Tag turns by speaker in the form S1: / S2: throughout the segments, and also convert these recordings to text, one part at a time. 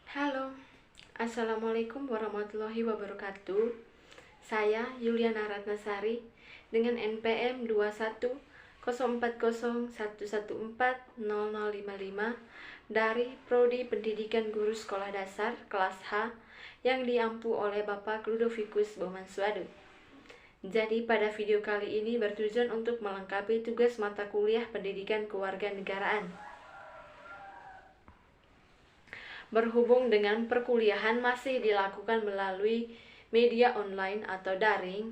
S1: Halo, Assalamualaikum warahmatullahi wabarakatuh. Saya Yuliana Ratnasari dengan NPM 210401140055 dari Prodi Pendidikan Guru Sekolah Dasar kelas H yang diampu oleh Bapak Ludovicus Bomansuadu. Jadi pada video kali ini bertujuan untuk melengkapi tugas mata kuliah Pendidikan Kewarganegaraan. Berhubung dengan perkuliahan masih dilakukan melalui media online atau daring,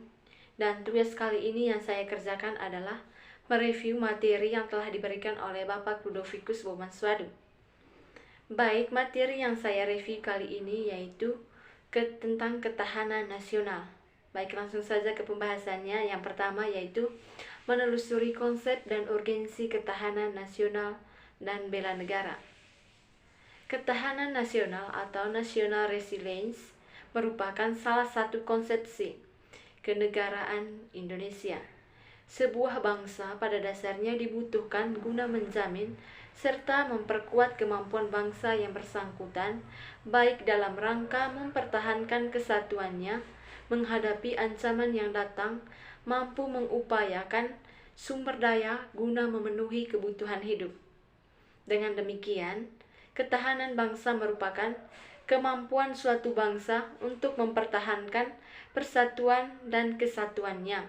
S1: dan tugas kali ini yang saya kerjakan adalah mereview materi yang telah diberikan oleh Bapak Ludovicus Bomansuadu. Baik, materi yang saya review kali ini yaitu tentang ketahanan nasional. Baik, langsung saja ke pembahasannya. Yang pertama yaitu menelusuri konsep dan urgensi ketahanan nasional dan bela negara. Ketahanan nasional atau national resilience merupakan salah satu konsepsi kenegaraan Indonesia. Sebuah bangsa pada dasarnya dibutuhkan guna menjamin serta memperkuat kemampuan bangsa yang bersangkutan, baik dalam rangka mempertahankan kesatuannya, menghadapi ancaman yang datang, mampu mengupayakan sumber daya guna memenuhi kebutuhan hidup. Dengan demikian, ketahanan bangsa merupakan kemampuan suatu bangsa untuk mempertahankan persatuan dan kesatuannya,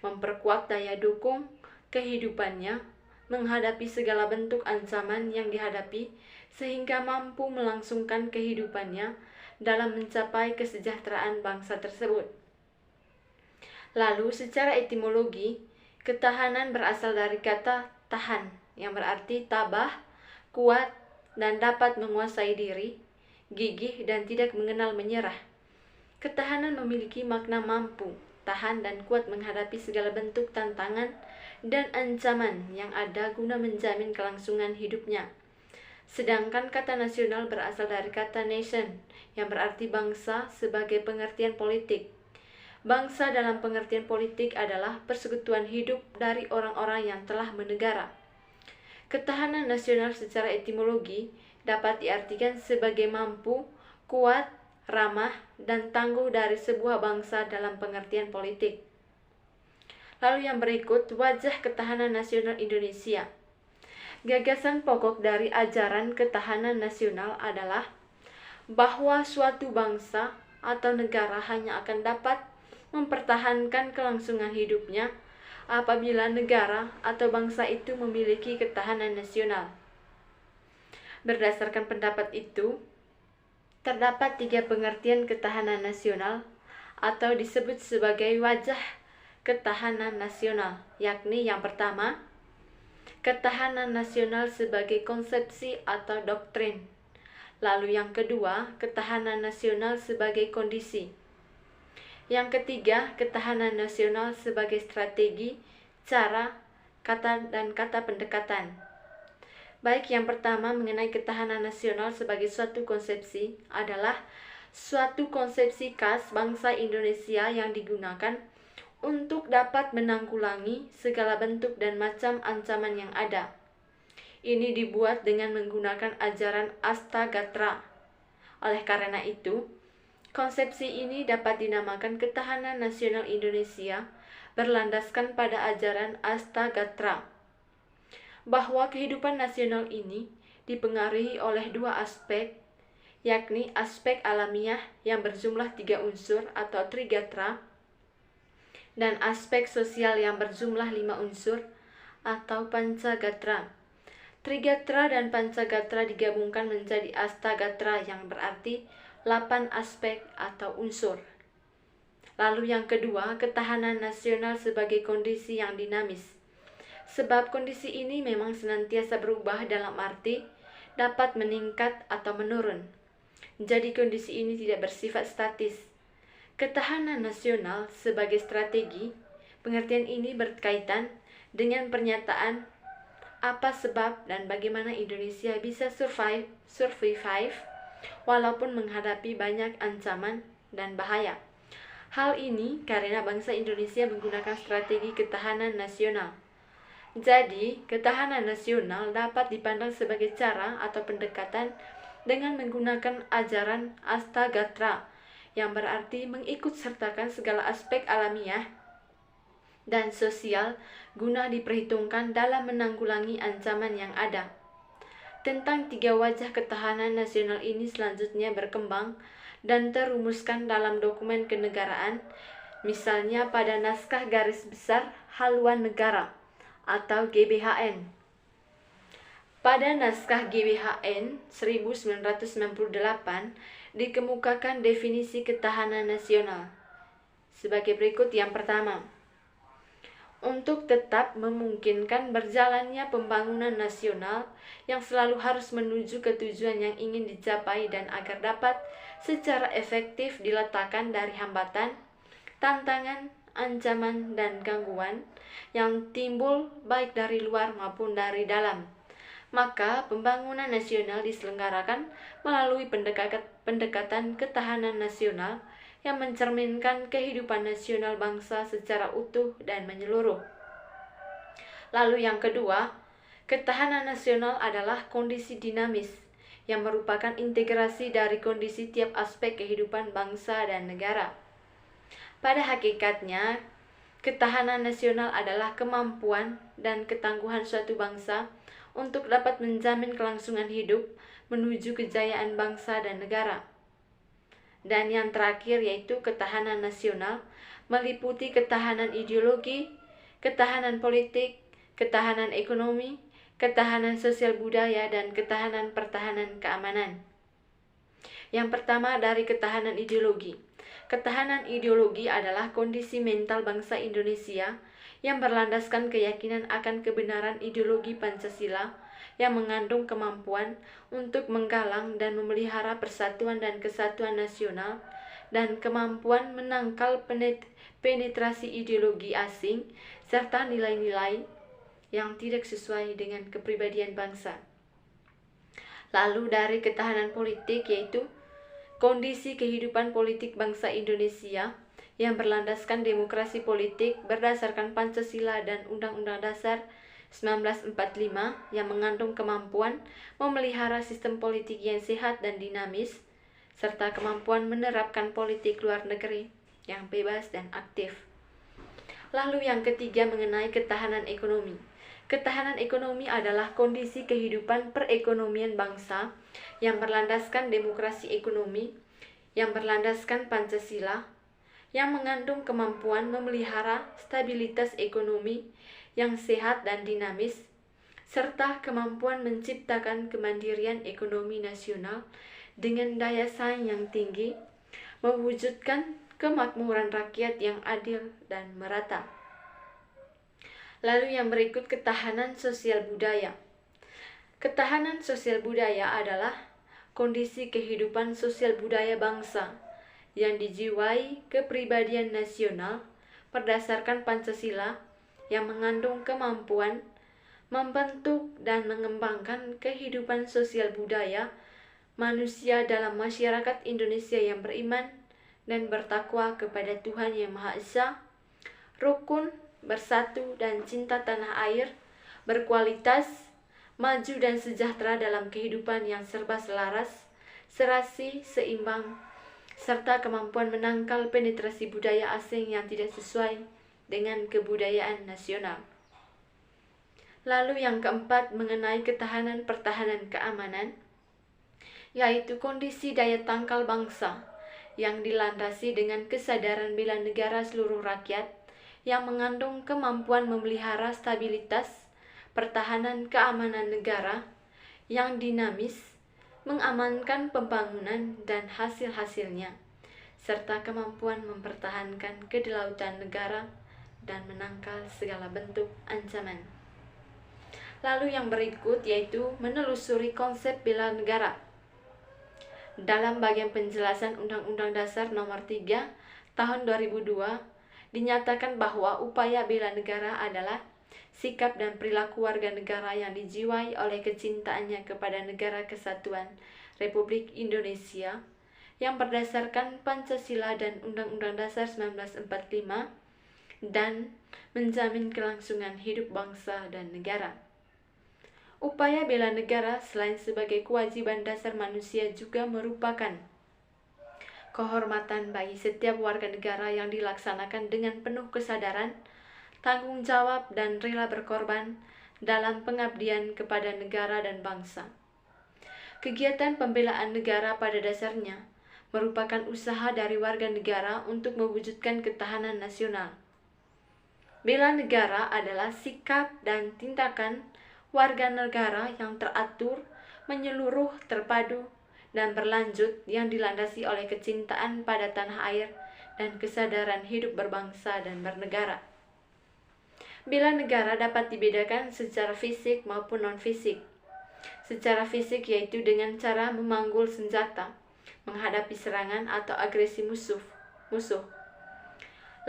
S1: memperkuat daya dukung kehidupannya, menghadapi segala bentuk ancaman yang dihadapi, sehingga mampu melangsungkan kehidupannya dalam mencapai kesejahteraan bangsa tersebut. Lalu, secara etimologi, ketahanan berasal dari kata tahan, yang berarti tabah, kuat, dan dapat menguasai diri, gigih, dan tidak mengenal menyerah. Ketahanan memiliki makna mampu, tahan, dan kuat menghadapi segala bentuk tantangan dan ancaman yang ada guna menjamin kelangsungan hidupnya. Sedangkan kata nasional berasal dari kata nation, yang berarti bangsa sebagai pengertian politik. Bangsa dalam pengertian politik adalah persekutuan hidup dari orang-orang yang telah menegara. Ketahanan nasional secara etimologi dapat diartikan sebagai mampu, kuat, ramah, dan tangguh dari sebuah bangsa dalam pengertian politik. Lalu yang berikut, wajah ketahanan nasional Indonesia. Gagasan pokok dari ajaran ketahanan nasional adalah bahwa suatu bangsa atau negara hanya akan dapat mempertahankan kelangsungan hidupnya apabila negara atau bangsa itu memiliki ketahanan nasional. Berdasarkan pendapat itu, terdapat 3 pengertian ketahanan nasional atau disebut sebagai wajah ketahanan nasional, yakni yang pertama, ketahanan nasional sebagai konsepsi atau doktrin. Lalu yang kedua, ketahanan nasional sebagai kondisi. Yang ketiga, ketahanan nasional sebagai strategi, cara, kata, dan kata pendekatan. Baik, yang pertama mengenai ketahanan nasional sebagai suatu konsepsi adalah suatu konsepsi khas bangsa Indonesia yang digunakan untuk dapat menanggulangi segala bentuk dan macam ancaman yang ada. Ini dibuat dengan menggunakan ajaran Astagatra. Oleh karena itu, konsepsi ini dapat dinamakan ketahanan nasional Indonesia berlandaskan pada ajaran Astagatra, bahwa kehidupan nasional ini dipengaruhi oleh 2 aspek, yakni aspek alamiah yang berjumlah 3 unsur atau Trigatra, dan aspek sosial yang berjumlah 5 unsur atau Pancagatra. Trigatra dan Pancagatra digabungkan menjadi Astagatra yang berarti 8 aspek atau unsur. Lalu yang kedua, ketahanan nasional sebagai kondisi yang dinamis. Sebab kondisi ini memang senantiasa berubah dalam arti dapat meningkat atau menurun. Jadi kondisi ini tidak bersifat statis. Ketahanan nasional sebagai strategi, pengertian ini berkaitan dengan pernyataan apa sebab dan bagaimana Indonesia bisa survive walaupun menghadapi banyak ancaman dan bahaya. Hal ini karena bangsa Indonesia menggunakan strategi ketahanan nasional. Jadi, ketahanan nasional dapat dipandang sebagai cara atau pendekatan dengan menggunakan ajaran Astagatra, yang berarti mengikut sertakan segala aspek alamiah dan sosial guna diperhitungkan dalam menanggulangi ancaman yang ada. Tentang tiga wajah ketahanan nasional ini selanjutnya berkembang dan terumuskan dalam dokumen kenegaraan, misalnya pada Naskah Garis Besar Haluan Negara atau GBHN. Pada Naskah GBHN 1998 dikemukakan definisi ketahanan nasional sebagai berikut. Yang pertama, untuk tetap memungkinkan berjalannya pembangunan nasional yang selalu harus menuju ke tujuan yang ingin dicapai dan agar dapat secara efektif diletakkan dari hambatan, tantangan, ancaman, dan gangguan yang timbul baik dari luar maupun dari dalam. Maka pembangunan nasional diselenggarakan melalui pendekatan ketahanan nasional yang mencerminkan kehidupan nasional bangsa secara utuh dan menyeluruh. Lalu yang kedua, ketahanan nasional adalah kondisi dinamis yang merupakan integrasi dari kondisi tiap aspek kehidupan bangsa dan negara. Pada hakikatnya, ketahanan nasional adalah kemampuan dan ketangguhan suatu bangsa untuk dapat menjamin kelangsungan hidup menuju kejayaan bangsa dan negara. Dan yang terakhir yaitu ketahanan nasional meliputi ketahanan ideologi, ketahanan politik, ketahanan ekonomi, ketahanan sosial budaya, dan ketahanan pertahanan keamanan. Yang pertama dari ketahanan ideologi. Ketahanan ideologi adalah kondisi mental bangsa Indonesia yang berlandaskan keyakinan akan kebenaran ideologi Pancasila yang mengandung kemampuan untuk menggalang dan memelihara persatuan dan kesatuan nasional dan kemampuan menangkal penetrasi ideologi asing serta nilai-nilai yang tidak sesuai dengan kepribadian bangsa. Lalu dari ketahanan politik yaitu kondisi kehidupan politik bangsa Indonesia yang berlandaskan demokrasi politik berdasarkan Pancasila dan Undang-Undang Dasar 1945 yang mengandung kemampuan memelihara sistem politik yang sehat dan dinamis, serta kemampuan menerapkan politik luar negeri yang bebas dan aktif. Lalu yang ketiga mengenai ketahanan ekonomi. Ketahanan ekonomi adalah kondisi kehidupan perekonomian bangsa yang berlandaskan demokrasi ekonomi, yang berlandaskan Pancasila, yang mengandung kemampuan memelihara stabilitas ekonomi yang sehat dan dinamis, serta kemampuan menciptakan kemandirian ekonomi nasional dengan daya saing yang tinggi, mewujudkan kemakmuran rakyat yang adil dan merata. Lalu yang berikut ketahanan sosial budaya. Ketahanan sosial budaya adalah kondisi kehidupan sosial budaya bangsa yang dijiwai kepribadian nasional berdasarkan Pancasila yang mengandung kemampuan membentuk dan mengembangkan kehidupan sosial budaya manusia dalam masyarakat Indonesia yang beriman dan bertakwa kepada Tuhan Yang Maha Esa, rukun, bersatu, dan cinta tanah air, berkualitas, maju dan sejahtera dalam kehidupan yang serba selaras, serasi, seimbang, serta kemampuan menangkal penetrasi budaya asing yang tidak sesuai dengan kebudayaan nasional. Lalu yang keempat mengenai ketahanan pertahanan keamanan, yaitu kondisi daya tangkal bangsa yang dilandasi dengan kesadaran bela negara seluruh rakyat yang mengandung kemampuan memelihara stabilitas pertahanan keamanan negara yang dinamis, mengamankan pembangunan dan hasil-hasilnya, serta kemampuan mempertahankan kedaulatan negara dan menangkal segala bentuk ancaman. Lalu yang berikut yaitu menelusuri konsep bela negara. Dalam bagian penjelasan Undang-Undang Dasar Nomor 3 Tahun 2002 dinyatakan bahwa upaya bela negara adalah sikap dan perilaku warga negara yang dijiwai oleh kecintaannya kepada negara kesatuan Republik Indonesia yang berdasarkan Pancasila dan Undang-Undang Dasar 1945 dan menjamin kelangsungan hidup bangsa dan negara. Upaya bela negara selain sebagai kewajiban dasar manusia juga merupakan kehormatan bagi setiap warga negara yang dilaksanakan dengan penuh kesadaran, tanggung jawab, dan rela berkorban dalam pengabdian kepada negara dan bangsa. Kegiatan pembelaan negara pada dasarnya merupakan usaha dari warga negara untuk mewujudkan ketahanan nasional. Bela negara adalah sikap dan tindakan warga negara yang teratur, menyeluruh, terpadu, dan berlanjut yang dilandasi oleh kecintaan pada tanah air dan kesadaran hidup berbangsa dan bernegara. Bela negara dapat dibedakan secara fisik maupun non-fisik. Secara fisik yaitu dengan cara memanggul senjata, menghadapi serangan atau agresi musuh.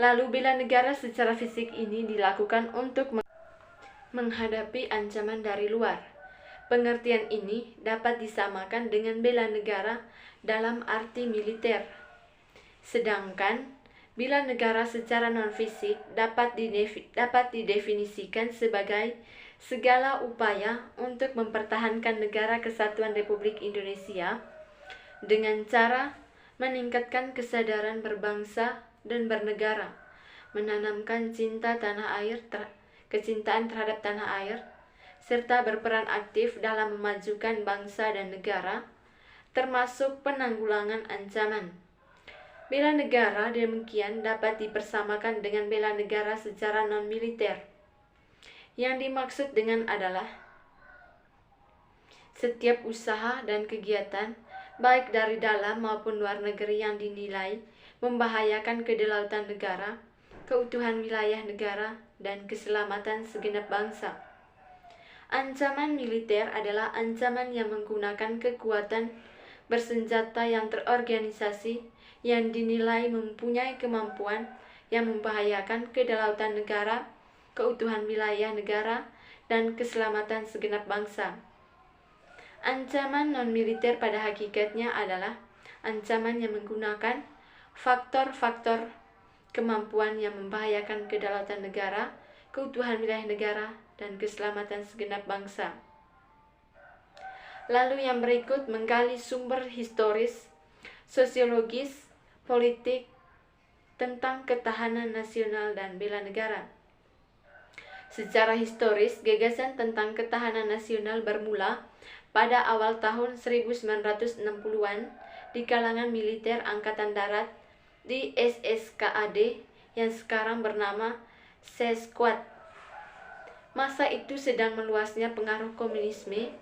S1: Lalu bela negara secara fisik ini dilakukan untuk menghadapi ancaman dari luar. Pengertian ini dapat disamakan dengan bela negara dalam arti militer. Sedangkan bela negara secara non-fisik dapat didefinisikan sebagai segala upaya untuk mempertahankan negara kesatuan Republik Indonesia dengan cara meningkatkan kesadaran berbangsa dan bernegara, menanamkan kecintaan terhadap tanah air, serta berperan aktif dalam memajukan bangsa dan negara, termasuk penanggulangan ancaman. Bela negara demikian dapat dipersamakan dengan bela negara secara non-militer. Yang dimaksud dengan adalah setiap usaha dan kegiatan, baik dari dalam maupun luar negeri yang dinilai membahayakan kedaulatan negara, keutuhan wilayah negara, dan keselamatan segenap bangsa. Ancaman militer adalah ancaman yang menggunakan kekuatan bersenjata yang terorganisasi yang dinilai mempunyai kemampuan yang membahayakan kedaulatan negara, keutuhan wilayah negara, dan keselamatan segenap bangsa. Ancaman non-militer pada hakikatnya adalah ancaman yang menggunakan faktor-faktor kemampuan yang membahayakan kedaulatan negara, keutuhan wilayah negara, dan keselamatan segenap bangsa. Lalu yang berikut menggali sumber historis, sosiologis, politik tentang ketahanan nasional dan bela negara. Secara historis, gagasan tentang ketahanan nasional bermula pada awal tahun 1960-an di kalangan militer Angkatan Darat di SSKAD yang sekarang bernama Sesquad. Masa itu sedang meluasnya pengaruh komunisme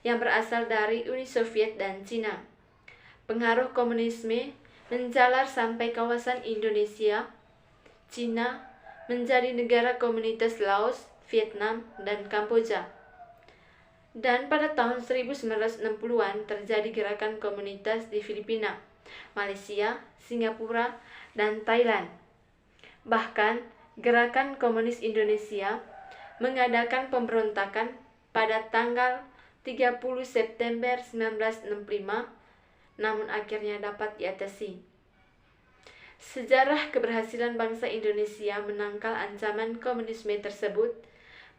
S1: yang berasal dari Uni Soviet dan Cina. Pengaruh komunisme menjalar sampai kawasan Indonesia, Cina, menjadi negara komunitas Laos, Vietnam, dan Kamboja. Dan pada tahun 1960-an terjadi gerakan komunitas di Filipina, Malaysia, Singapura, dan Thailand. Bahkan, Gerakan Komunis Indonesia mengadakan pemberontakan pada tanggal 30 September 1965, namun akhirnya dapat diatasi. Sejarah keberhasilan bangsa Indonesia menangkal ancaman komunisme tersebut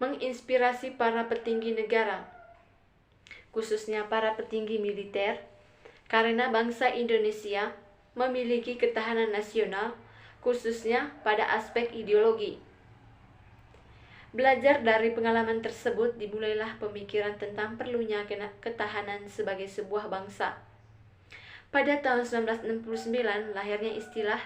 S1: menginspirasi para petinggi negara, khususnya para petinggi militer, karena bangsa Indonesia memiliki ketahanan nasional, khususnya pada aspek ideologi. Belajar dari pengalaman tersebut dimulailah pemikiran tentang perlunya ketahanan sebagai sebuah bangsa. Pada tahun 1969 lahirnya istilah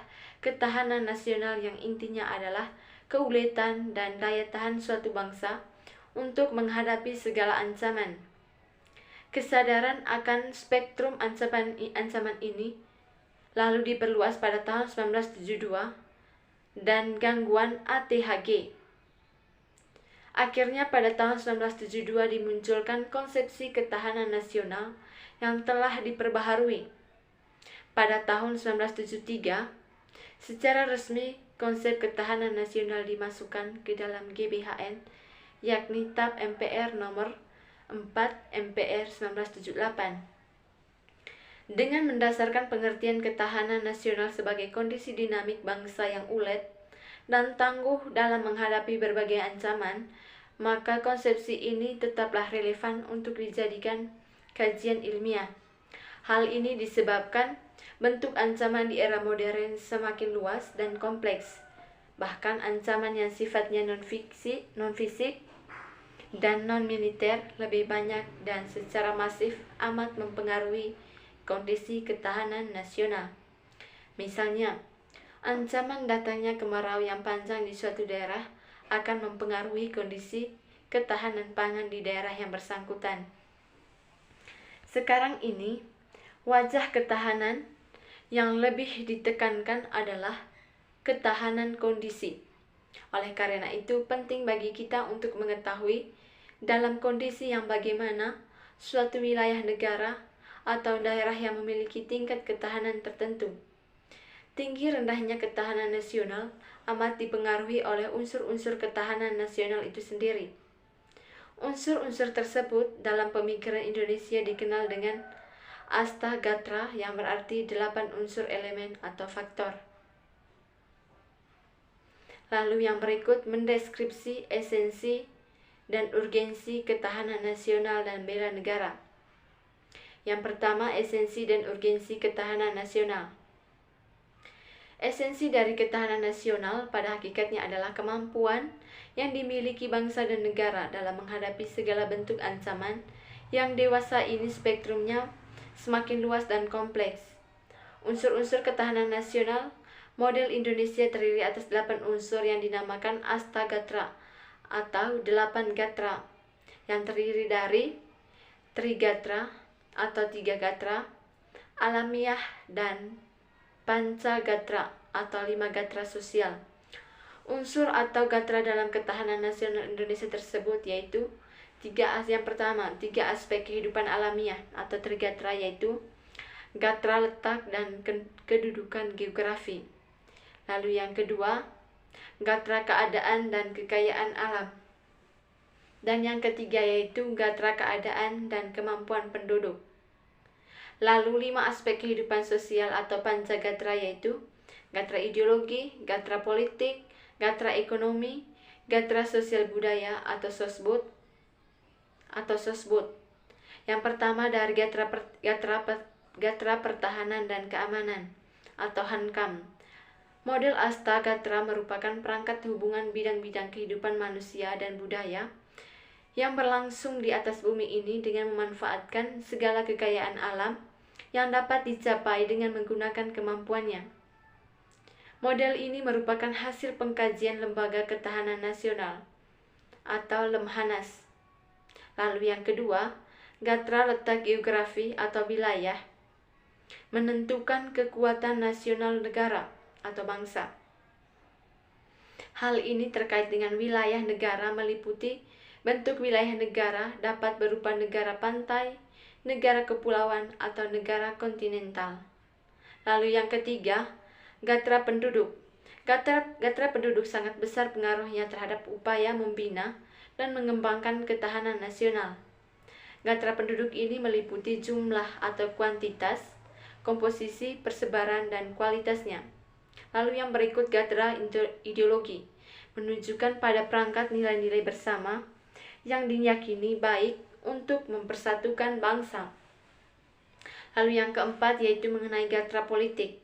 S1: ketahanan nasional yang intinya adalah keuletan dan daya tahan suatu bangsa untuk menghadapi segala ancaman. Kesadaran akan spektrum ancaman ini lalu diperluas pada tahun 1972 dan gangguan ATHG. Akhirnya pada tahun 1972 dimunculkan konsepsi ketahanan nasional yang telah diperbaharui. Pada tahun 1973, secara resmi konsep ketahanan nasional dimasukkan ke dalam GBHN, yakni TAP MPR nomor 4 MPR 1978. Dengan mendasarkan pengertian ketahanan nasional sebagai kondisi dinamik bangsa yang ulet dan tangguh dalam menghadapi berbagai ancaman, maka konsepsi ini tetaplah relevan untuk dijadikan kajian ilmiah. Hal ini disebabkan bentuk ancaman di era modern semakin luas dan kompleks. Bahkan ancaman yang sifatnya non-fisik dan non-militer lebih banyak dan secara masif amat mempengaruhi kondisi ketahanan nasional. Misalnya, ancaman datangnya kemarau yang panjang di suatu daerah akan mempengaruhi kondisi ketahanan pangan di daerah yang bersangkutan. Sekarang ini, wajah ketahanan yang lebih ditekankan adalah ketahanan kondisi. Oleh karena itu, penting bagi kita untuk mengetahui dalam kondisi yang bagaimana suatu wilayah negara atau daerah yang memiliki tingkat ketahanan tertentu. Tinggi rendahnya ketahanan nasional amat dipengaruhi oleh unsur-unsur ketahanan nasional itu sendiri. Unsur-unsur tersebut dalam pemikiran Indonesia dikenal dengan Astagatra, yang berarti 8 unsur elemen atau faktor. Lalu yang berikut mendeskripsi esensi dan urgensi ketahanan nasional dan bela negara. Yang pertama, esensi dan urgensi ketahanan nasional. Esensi dari ketahanan nasional pada hakikatnya adalah kemampuan yang dimiliki bangsa dan negara dalam menghadapi segala bentuk ancaman yang dewasa ini spektrumnya semakin luas dan kompleks. Unsur-unsur ketahanan nasional model Indonesia terdiri atas 8 unsur yang dinamakan Astagatra atau 8 gatra, yang terdiri dari Trigatra atau 3 gatra, alamiah, dan Pancagatra atau 5 gatra sosial. Unsur atau gatra dalam ketahanan nasional Indonesia tersebut yaitu yang pertama, 3 aspek kehidupan alamiah atau trigatra, yaitu gatra letak dan kedudukan geografi. Lalu yang kedua, gatra keadaan dan kekayaan alam. Dan yang ketiga yaitu gatra keadaan dan kemampuan penduduk. Lalu 5 aspek kehidupan sosial atau pancagatra, yaitu gatra ideologi, gatra politik, gatra ekonomi, gatra sosial budaya atau sosbud. Yang pertama dari gatra pertahanan dan keamanan atau Hankam. Model Astagatra merupakan perangkat hubungan bidang-bidang kehidupan manusia dan budaya yang berlangsung di atas bumi ini dengan memanfaatkan segala kekayaan alam yang dapat dicapai dengan menggunakan kemampuannya. Model ini merupakan hasil pengkajian Lembaga Ketahanan Nasional atau Lemhanas. Lalu yang kedua, gatra letak geografi atau wilayah menentukan kekuatan nasional negara atau bangsa. Hal ini terkait dengan wilayah negara meliputi bentuk wilayah negara dapat berupa negara pantai, negara kepulauan, atau negara kontinental. Lalu yang ketiga, gatra penduduk. Gatra penduduk sangat besar pengaruhnya terhadap upaya membina dan mengembangkan ketahanan nasional. Gatra penduduk ini meliputi jumlah atau kuantitas, komposisi, persebaran, dan kualitasnya. Lalu yang berikut gatra ideologi, menunjukkan pada perangkat nilai-nilai bersama yang diyakini baik untuk mempersatukan bangsa. Lalu yang keempat yaitu mengenai gatra politik,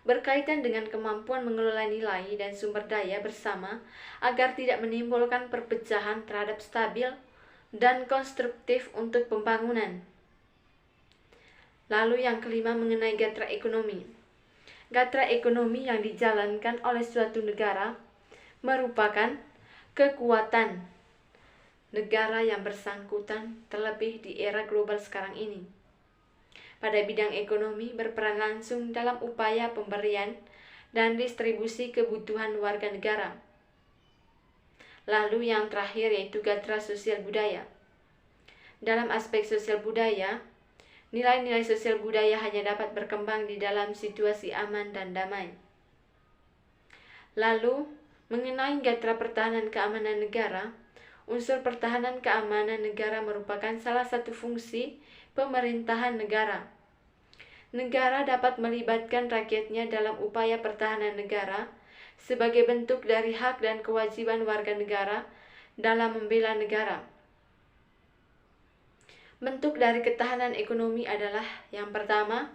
S1: berkaitan dengan kemampuan mengelola nilai dan sumber daya bersama agar tidak menimbulkan perpecahan terhadap stabil dan konstruktif untuk pembangunan. Lalu yang kelima mengenai gatra ekonomi. Gatra ekonomi yang dijalankan oleh suatu negara merupakan kekuatan negara yang bersangkutan, terlebih di era global sekarang ini. Pada bidang ekonomi berperan langsung dalam upaya pemberian dan distribusi kebutuhan warga negara. Lalu yang terakhir yaitu gatra sosial budaya. Dalam aspek sosial budaya, nilai-nilai sosial budaya hanya dapat berkembang di dalam situasi aman dan damai. Lalu, mengenai gatra pertahanan keamanan negara, unsur pertahanan keamanan negara merupakan salah satu fungsi pemerintahan negara. Negara dapat melibatkan rakyatnya dalam upaya pertahanan negara sebagai bentuk dari hak dan kewajiban warga negara dalam membela negara. Bentuk dari ketahanan ekonomi adalah yang pertama,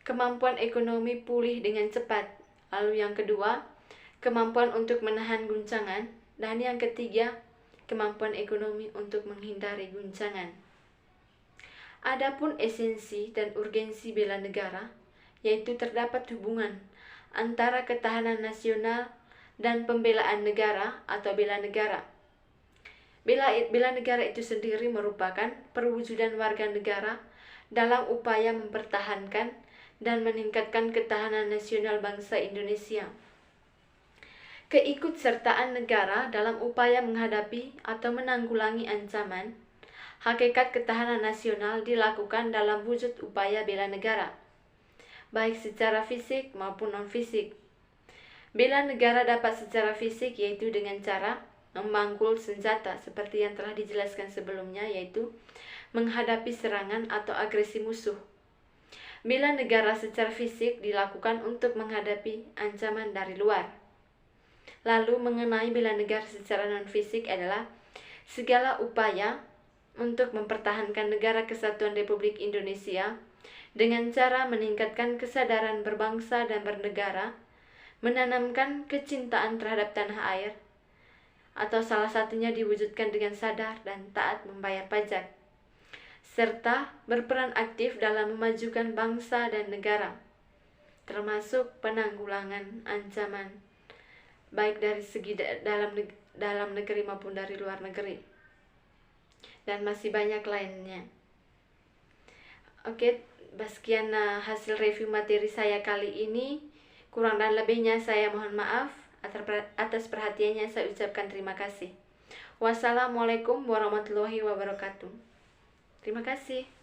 S1: kemampuan ekonomi pulih dengan cepat. Lalu yang kedua, kemampuan untuk menahan guncangan. Dan yang ketiga, kemampuan ekonomi untuk menghindari guncangan. Adapun esensi dan urgensi bela negara, yaitu terdapat hubungan antara ketahanan nasional dan pembelaan negara atau bela negara. Bela negara itu sendiri merupakan perwujudan warga negara dalam upaya mempertahankan dan meningkatkan ketahanan nasional bangsa Indonesia. Keikutsertaan negara dalam upaya menghadapi atau menanggulangi ancaman, hakikat ketahanan nasional dilakukan dalam wujud upaya bela negara, baik secara fisik maupun non-fisik. Bela negara dapat secara fisik, yaitu dengan cara memangkul senjata seperti yang telah dijelaskan sebelumnya, yaitu menghadapi serangan atau agresi musuh. Bela negara secara fisik dilakukan untuk menghadapi ancaman dari luar. Lalu mengenai bela negara secara non-fisik adalah segala upaya untuk mempertahankan negara kesatuan Republik Indonesia dengan cara meningkatkan kesadaran berbangsa dan bernegara, menanamkan kecintaan terhadap tanah air, atau salah satunya diwujudkan dengan sadar dan taat membayar pajak, serta berperan aktif dalam memajukan bangsa dan negara, termasuk penanggulangan ancaman baik dari segi dalam negeri maupun dari luar negeri, dan masih banyak lainnya. Oke, sekian hasil review materi saya kali ini. Kurang dan lebihnya saya mohon maaf. Atas perhatiannya saya ucapkan terima kasih. Wassalamualaikum warahmatullahi wabarakatuh. Terima kasih.